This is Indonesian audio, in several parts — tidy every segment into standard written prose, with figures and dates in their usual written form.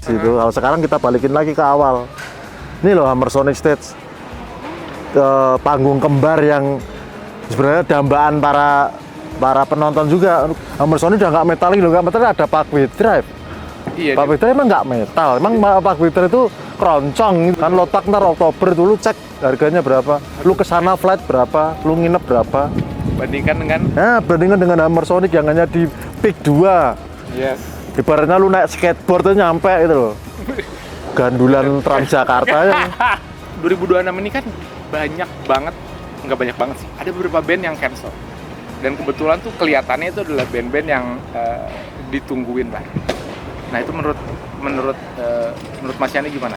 Situ. Kalau sekarang kita balikin lagi ke awal. Ini loh Hammer Sonic Stage, panggung kembar yang sebenarnya dambaan para penonton juga. Hammer Sonic udah nggak metalik loh, nggak metalik, ada Parkway Drive. Iya. Parkway Drive emang nggak metal, emang Parkway Drive itu keroncong kan. Lotak ntar Oktober dulu cek harganya berapa, lu kesana flight berapa, lu nginep berapa. Bandingkan dengan Bandingkan dengan Hammer Sonic yang hanya di peak 2. yes. Ibaratnya lu naik skateboard tuh nyampe itu loh. Gandulan Transjakarta ya. 2026 ini kan banyak banget, nggak banyak banget sih. Ada beberapa band yang cancel. Dan kebetulan tuh kelihatannya itu adalah band-band yang ditungguin lah. Nah itu menurut Mas Yani gimana?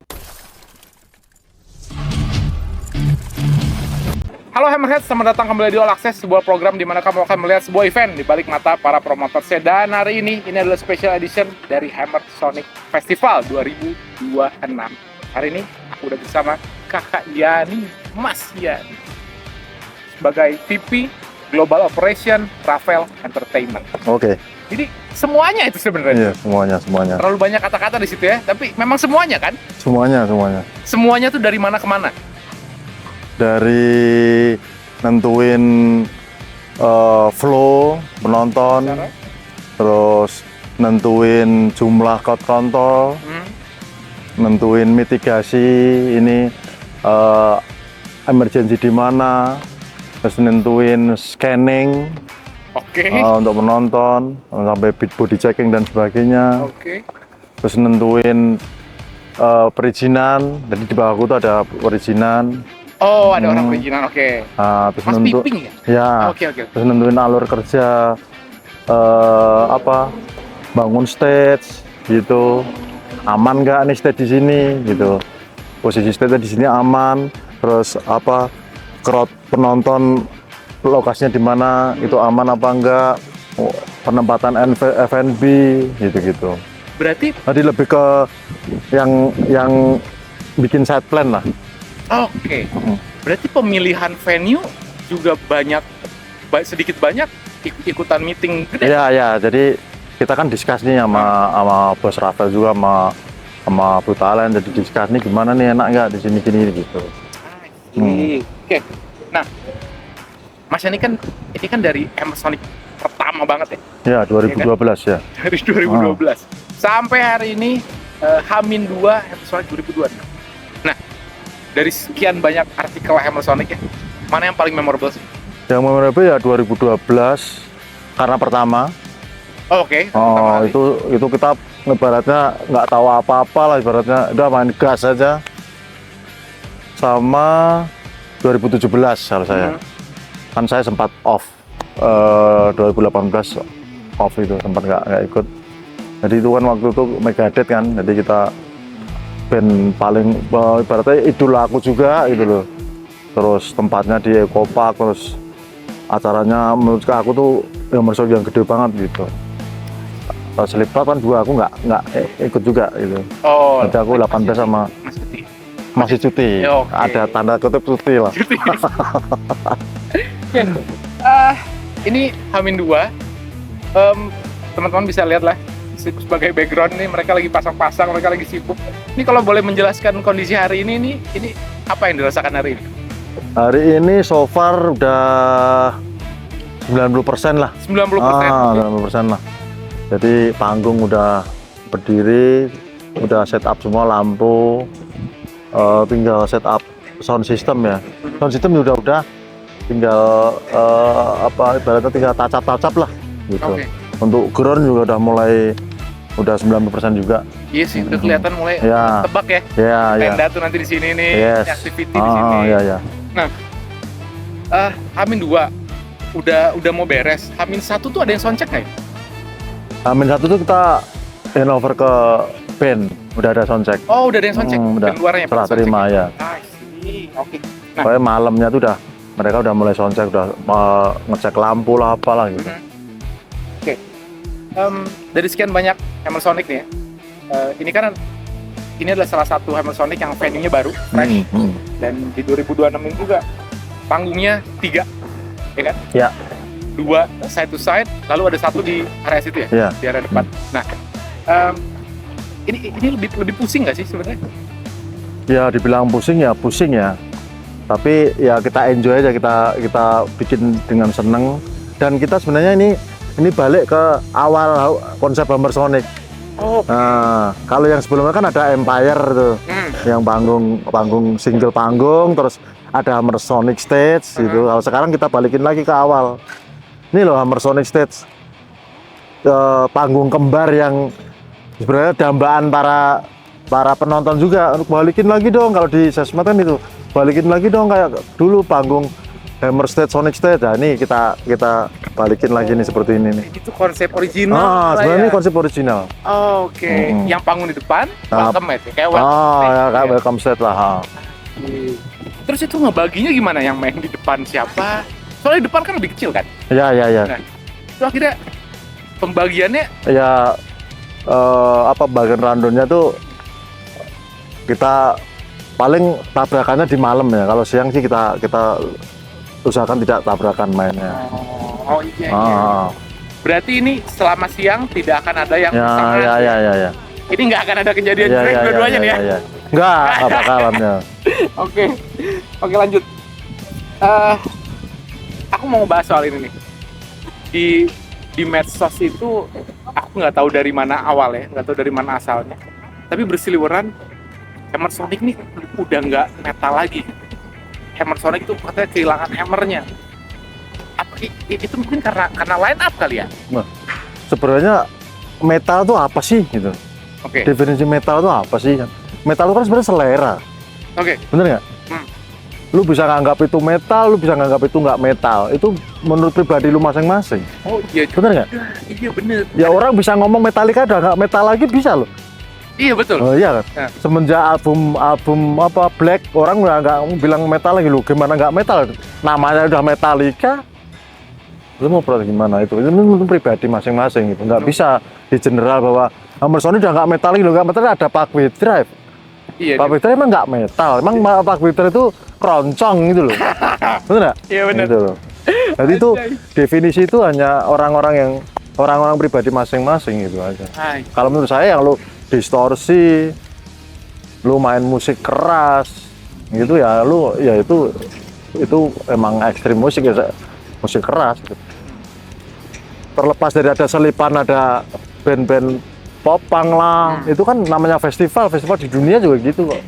Halo Hammerhead, selamat datang kembali di All Access, sebuah program di mana kamu akan melihat sebuah event di balik mata para promotor sedan. Hari ini adalah special edition dari Hammer Sonic Festival 2026. Hari ini aku udah bersama Kakak Yani, Mas Yani, sebagai VP Global Operation Ravel Entertainment. Oke. Jadi semuanya itu sebenarnya. Iya, semuanya. Terlalu banyak kata-kata di situ ya, tapi memang semuanya kan? Semuanya. Semuanya tuh dari mana ke mana? Dari nentuin flow penonton, terus nentuin jumlah crowd control, nentuin mitigasi ini emergency di mana, terus nentuin scanning untuk penonton sampai body checking dan sebagainya. Terus nentuin perizinan, jadi di bawahku tuh ada perizinan. Oh, ada orang perizinan, oke. Terus Mas Piping ya? Ya. Oke. Terus nentuin alur kerja, bangun stage, gitu. Aman nggak nih stage di sini, gitu. Posisi stage di sini aman. Terus crowd penonton lokasinya di mana, itu aman apa enggak? Penempatan F&B, gitu. Berarti lebih ke yang bikin side plan lah. Oke. Berarti pemilihan venue juga sedikit banyak ikutan meeting gede. Iya. Jadi kita kan discuss nih sama bos Ravel juga sama Brutalen. Jadi discuss nih gimana nih, enak nggak di sini gitu. Oke. Nah, Mas ini kan dari Hammer Sonic pertama banget ya? Ya, 2012 ya. Dari 2012 sampai hari ini H-2 Hammer Sonic 2026. Nah, dari sekian banyak artikel Hammer Sonic ya, mana yang paling memorable sih? Yang memorable ya 2012 karena pertama. Oke. Itu kita ibaratnya nggak tahu apa-apa lah, ibaratnya udah main gas aja. Sama 2017 kalau saya. Kan saya sempat off 2018 off itu, sempat nggak ikut. Jadi itu kan waktu itu Megadeth kan, jadi kita band paling ibaratnya idola aku juga gitu loh. Terus tempatnya di Eco Park, terus acaranya menurut aku tuh Hammer Sonic yang gede banget gitu. Slipknot kan juga aku nggak ikut juga gitu. Nanti aku 18 sama masih cuti. Ada tanda kutip cuti lah. Ini H-2, teman-teman bisa lihat lah sebagai background nih, mereka lagi pasang-pasang, mereka lagi sibuk. Ini kalau boleh menjelaskan kondisi hari ini apa yang dirasakan hari ini? Hari ini so far udah 90% lah. 90% lah. Jadi panggung udah berdiri, udah setup semua lampu, tinggal setup sound system ya. Sound system udah tinggal ibaratnya tinggal tacap lah gitu. Untuk ground juga udah 90% juga. Iya sih, udah kelihatan mulai tebak ya. Tenda tuh nanti di sini nih, activity di sini. Iya. Nah, H-2 udah mau beres. H-1 tuh ada yang soundcheck nggak ya? H-1 tuh kita handover ke band, udah ada soundcheck. Oh, udah ada yang soundcheck. Band luarnya serah terima ya. Oke. Pokoknya malamnya tuh mereka udah mulai soundcheck, udah ngecek lampu lah apalah gitu. Oke. Dari sekian banyak Hammer Sonic nih ya, ini adalah salah satu Hammer Sonic yang venue-nya baru, fresh. Dan di 2026 ini juga panggungnya 3, ya kan? Ya. 2 side to side, lalu ada 1 di area situ ya? Ya. Di area depan. Nah, ini lebih pusing nggak sih sebenarnya? Ya dibilang pusing ya. Tapi ya kita enjoy aja, kita bikin dengan seneng. Dan kita sebenarnya ini balik ke awal konsep Hammer Sonic. Oh. Nah, kalau yang sebelumnya kan ada Empire tuh, yang panggung single panggung, terus ada Hammer Sonic Stage gitu. Kalau sekarang kita balikin lagi ke awal. Ini loh Hammer Sonic Stage, panggung kembar yang sebenarnya dambaan para penonton juga. Balikin lagi dong, kalau di Sesmet kan itu, balikin lagi dong kayak dulu panggung Hammer Stage, Sonic Stage. Nah ini kita balikin lagi nih seperti ini nih. Itu konsep original. Sebenarnya ini konsep original. Oke. Yang panggung di depan, welcome ya, kayak welcome stage. Ya kayak welcome stage lah. Terus itu ngebaginya gimana, yang main di depan siapa? Soalnya di depan kan lebih kecil kan? Iya. Nah, itu akhirnya pembagiannya Ya bagian randonnya tuh kita paling tabrakannya di malam ya. Kalau siang sih kita usahakan tidak tabrakan mainnya. Iya. Berarti ini selama siang tidak akan ada yang pasangan. Ya. Ini nggak akan ada kejadian jelek dua-duanya nih ya? Nggak bakalan ya. Oke, lanjut. Aku mau bahas soal ini nih. Di medsos itu aku nggak tahu dari mana awalnya, nggak tahu dari mana asalnya. Tapi berseliweran Hammer Sonic nih udah nggak metal lagi. Hammer Sonic itu katanya kehilangan hammernya. Apa itu mungkin karena line up kali ya? Nah, sebenarnya metal tuh apa sih gitu? Oke. Definisi metal tuh apa sih? Metal itu kan sebenarnya selera. Oke. Bener nggak? Lu bisa nganggap itu metal, lu bisa nganggap itu nggak metal. Itu menurut pribadi lu masing-masing. Oh iya. Bener nggak? Iya bener. Ya orang bisa ngomong Metallica udah nggak metal lagi bisa loh. Iya betul. Oh iya kan. Nah. Semenjak album apa Black, orang udah nggak bilang metal lagi. Lu gimana nggak metal? Namanya udah Metallica. Lu mau protes gimana itu? Itu menurut pribadi masing-masing gitu. Nggak bisa di general bahwa Hammer Sonic udah nggak metal lagi. Lu nggak metal, ada Parkway Drive. Iya. Parkway Drive emang nggak metal. Emang Parkway Drive itu keroncong gitu loh. Bener nggak? Iya bener. Gitu loh. Jadi itu definisi itu hanya orang-orang pribadi masing-masing gitu aja. Kalau menurut saya yang lu distorsi, lu main musik keras gitu ya, itu emang ekstrim musik ya, musik keras gitu. Terlepas dari ada selipan, ada band-band popang lah, itu kan namanya festival di dunia juga gitu kok.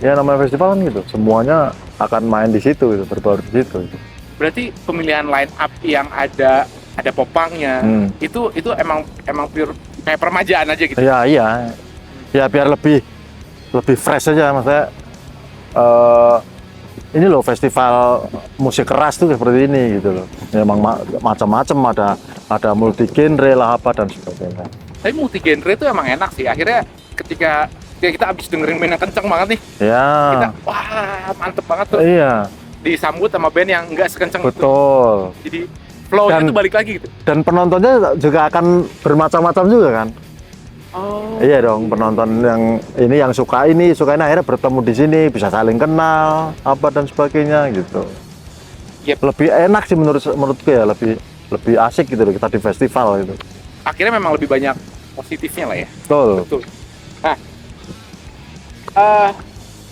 Ya namanya festival kan gitu, semuanya akan main di situ gitu, berbaur di situ gitu. Berarti pemilihan line up yang ada popangnya itu emang pure kayak permajaan aja gitu. Iya. Ya biar lebih fresh aja, maksudnya ini loh festival musik keras tuh seperti ini gitu loh. Ya, emang macam-macam, ada multi genre lah apa dan sebagainya. Tapi multi genre itu emang enak sih. Akhirnya ketika kita abis dengerin band yang kenceng banget nih, kita wah mantep banget tuh. Iya. Disambut sama band yang nggak sekenceng betul. Itu. Jadi flow-nya tuh balik lagi gitu. Dan penontonnya juga akan bermacam-macam juga kan. Oh. Iya dong, penonton yang suka ini akhirnya bertemu di sini, bisa saling kenal apa dan sebagainya gitu. Yep. Lebih enak sih menurutku ya, lebih asik gitu loh kita di festival gitu. Akhirnya memang lebih banyak positifnya lah ya. Betul. Nah,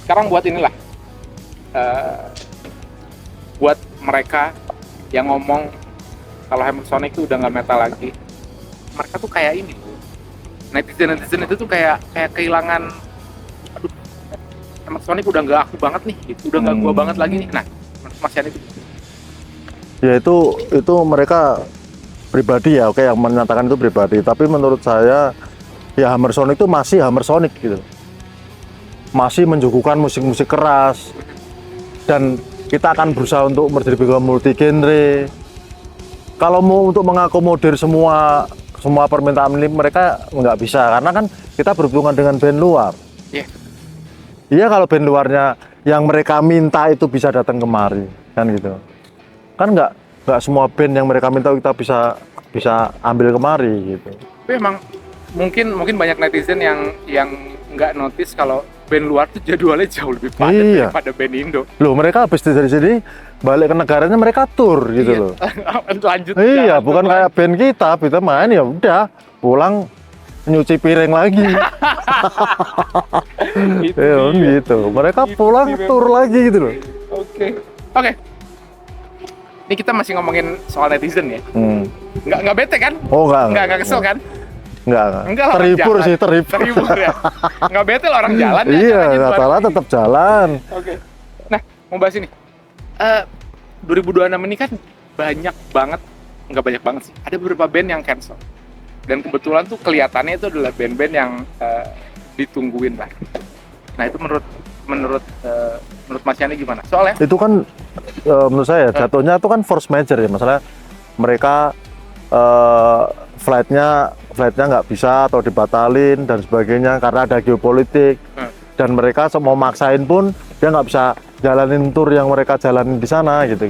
sekarang buat inilah, buat mereka yang ngomong kalau Hammer Sonic itu udah nggak metal lagi, mereka tuh kayak ini, netizen itu tuh kayak kehilangan, aduh, Hammer Sonic udah nggak aku banget nih, udah nggak gua banget lagi nih. Nah, Mas Yani itu? Ya itu mereka pribadi ya, oke, yang menyatakan itu pribadi. Tapi menurut saya ya Hammer Sonic itu masih Hammer Sonic gitu, masih menjugukan musik-musik keras, dan kita akan berusaha untuk menjadi multi genre. Kalau mau untuk mengakomodir semua permintaan ini mereka nggak bisa, karena kan kita berhubungan dengan band luar. Iya, kalau band luarnya yang mereka minta itu bisa datang kemari kan gitu. Kan nggak semua band yang mereka minta kita bisa ambil kemari gitu. Tapi emang mungkin banyak netizen yang nggak notice kalau band luar tuh jadwalnya jauh lebih padat daripada band Indo. Loh, mereka habis dari sini balik ke negaranya mereka tur gitu loh. Lanjut. Iya, bukan kayak band kita main ya udah pulang nyuci piring lagi. Itu Ya dia. gitu. Mereka Itu pulang dia. tur lagi gitu loh. Oke. Ini kita masih ngomongin soal netizen ya. Nggak bete kan? Oh Nggak kesel kan? Enggak. Enggak lah, orang Terhibur jalan. sih, terhibur. Terhibur ya. Nggak bete lah orang jalan ya. Iya, caranya buat- salah tetap jalan. Oke. Nah, mau bahas ini. 2026 ini kan banyak banget, nggak banyak banget sih. Ada beberapa band yang cancel. Dan kebetulan tuh kelihatannya itu adalah band-band yang ditungguin lah. Nah, itu menurut Mas Yani gimana? Soalnya Itu kan menurut saya jatuhnya itu kan force major ya, masalah mereka flightnya nggak bisa atau dibatalin dan sebagainya karena ada geopolitik. Dan mereka mau maksain pun dia nggak bisa jalanin tour yang mereka jalanin di sana gitu.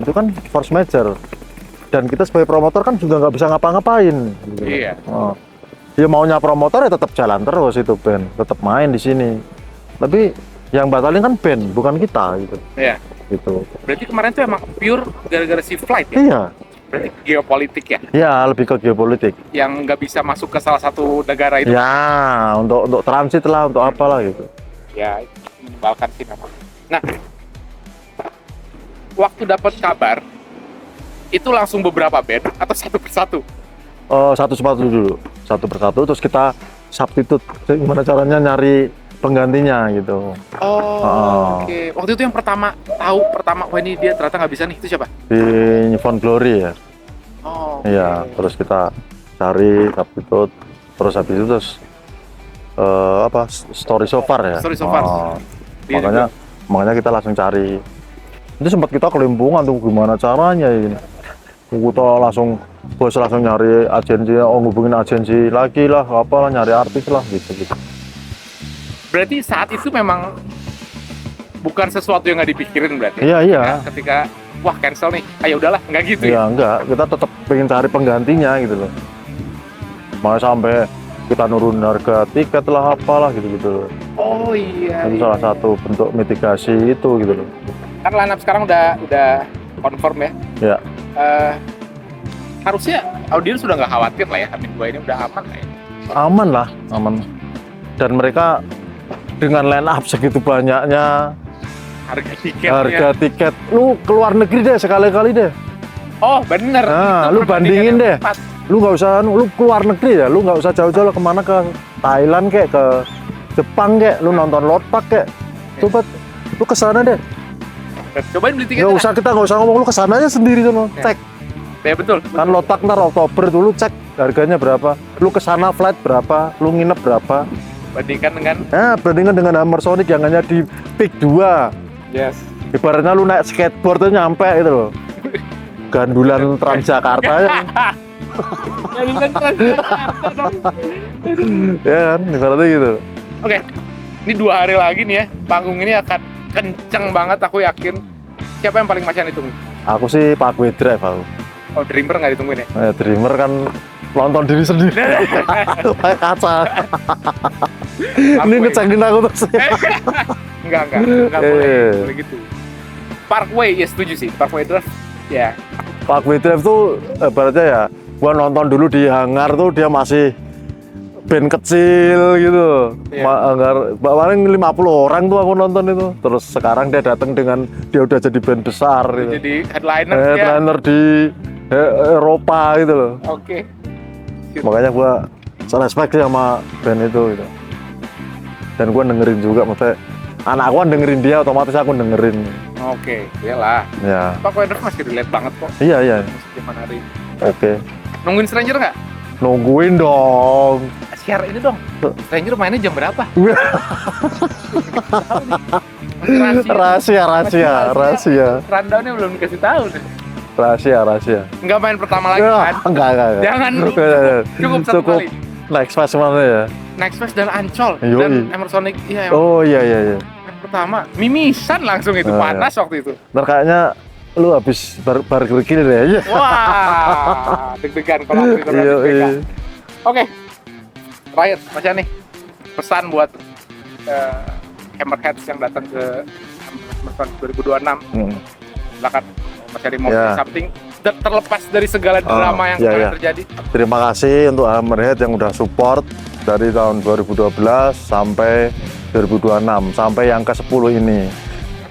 Itu kan force major. Dan kita sebagai promotor kan juga nggak bisa ngapa-ngapain. Gitu. Iya. Oh. Ya maunya promotor ya tetap jalan terus itu band, tetap main di sini. Tapi yang batalin kan band, bukan kita gitu. Iya. Gitu. Berarti kemarin tuh emang pure gara-gara si flight ya? Iya. Berarti geopolitik ya? Ya lebih ke geopolitik. Yang nggak bisa masuk ke salah satu negara itu? Ya untuk transit lah, untuk apalah gitu. Ya, itu menyebalkan sih memang. Nah, waktu dapat kabar, itu langsung beberapa band atau satu persatu? Satu persatu terus kita substitute gimana caranya nyari penggantinya gitu. Oke. Waktu itu yang pertama, wah ini dia ternyata nggak bisa nih, itu siapa? Di Newfound Glory ya. Iya, terus kita cari substitute, terus habis itu Story So Far ya. Story So Far. Dia Makanya kita langsung cari. Itu sempat kita kelimpungan tuh gimana caranya ini. Kita langsung nyari agensi, ngubungin agensi lagi lah, apalah nyari artis lah gitu. Berarti saat itu memang bukan sesuatu yang nggak dipikirin berarti? Iya. Ya, ketika wah cancel nih, ayo udahlah, nggak gitu ya? Iya enggak, kita tetap pengen cari penggantinya gitu loh. Makanya sampai kita nurun harga tiket lah apalah gitu. Oh iya. Itu salah satu bentuk mitigasi itu gitu loh. Kan line up sekarang udah confirm ya. Ya. Harusnya audiens sudah nggak khawatir lah ya, Amin 2 ini udah aman lah ya. Aman. Dan mereka dengan line up segitu banyaknya, Harga tiket, lu keluar negeri deh sekali-kali deh. Oh bener. Nah, Itu lu bandingin perbandingan deh. yang tepat. Lu nggak usah, lu keluar negeri ya, lu nggak usah jauh-jauh kemana, ke Thailand kek, ke Jepang kek, lu nonton Lord Park kek. Coba lu kesana deh. Cobain beli tiket. Kita nggak usah ngomong, lu kesana aja sendiri tuh, cek. Ya betul. Kan Lord Park ntar Oktober dulu cek harganya berapa. Lu kesana flight berapa, lu nginep berapa. Bandingkan dengan Bandingkan dengan Hammer Sonic yang hanya di peak 2. yes. Ibaratnya lu naik skateboard tuh nyampe gitu loh. Gandulan Transjakarta ya. Ya kan, ibaratnya gitu. Oke. Ini 2 hari lagi nih ya. Panggung ini akan kenceng banget, aku yakin. Siapa yang paling Mas Yani ditunggu? Aku sih Parkway Drive aku. Oh, Dreamer nggak ditungguin ya? Dreamer kan nonton diri sendiri. Kayak kaca. Ini ngecengin aku terus. Enggak boleh gitu. Parkway, ya setuju sih. Parkway Drive, ya. Parkway Drive tuh ibaratnya ya, gua nonton dulu di hangar tuh dia masih band kecil gitu. Iya. Paling 50 orang tuh aku nonton itu. Terus sekarang dia datang dengan dia udah jadi band besar gitu. Jadi headliner ya. Headliner di Eropa gitu loh. Oke. Makanya gua respect sih sama band itu gitu. Dan gua dengerin juga, maksudnya anak gua dengerin dia, otomatis aku dengerin. Oke, iyalah. Ya. Parkway Drive masih relate banget kok. Iya. Musik zaman hari ini. Oke. Nungguin Stranger nggak? Nungguin dong. Share ini dong. Stranger mainnya jam berapa? Rahasia. Rundownnya belum dikasih tahu nih. Rahasia. Nggak main pertama lagi kan? Enggak. Jangan. Cukup satu kali. Next Fest mana ya? Next Fest dan Ancol Yoi. dan Emersonic. Iya. Oh iya. Yang pertama mimisan langsung itu, panas waktu itu. Ntar kayaknya lu habis burger kill deh ya. Wah, deg-degan kalau aku Iya. Oke. Terakhir, Mas Yani, pesan buat Hammerheads yang datang ke Hammersonic 2026. Silakan Mas Yani mau say something. terlepas dari segala drama yang iya, sekarang iya. terjadi. Terima kasih untuk Hammerhead yang udah support dari tahun 2012 sampai 2026 sampai yang ke-10 ini.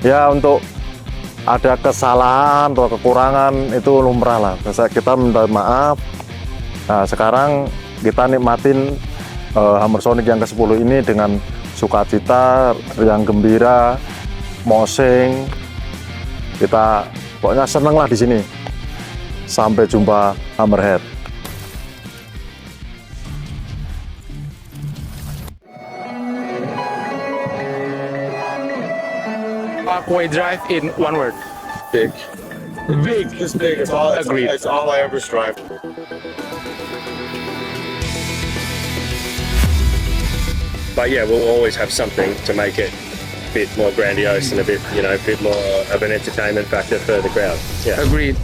Ya, untuk ada kesalahan atau kekurangan itu lumrah lah. Kita minta maaf. Nah, sekarang kita nikmatin Hammer Sonic yang ke-10 ini dengan sukacita, yang gembira, mosing. Kita pokoknya seneng lah di sini. Sampai jumpa Hammerhead. Parkway Drive in one word. Big. Big. It's big. It's all. Agreed. It's all I ever strive for. But yeah, we'll always have something to make it a bit more grandiose and a bit more of an entertainment factor for the crowd. Yeah. Agreed.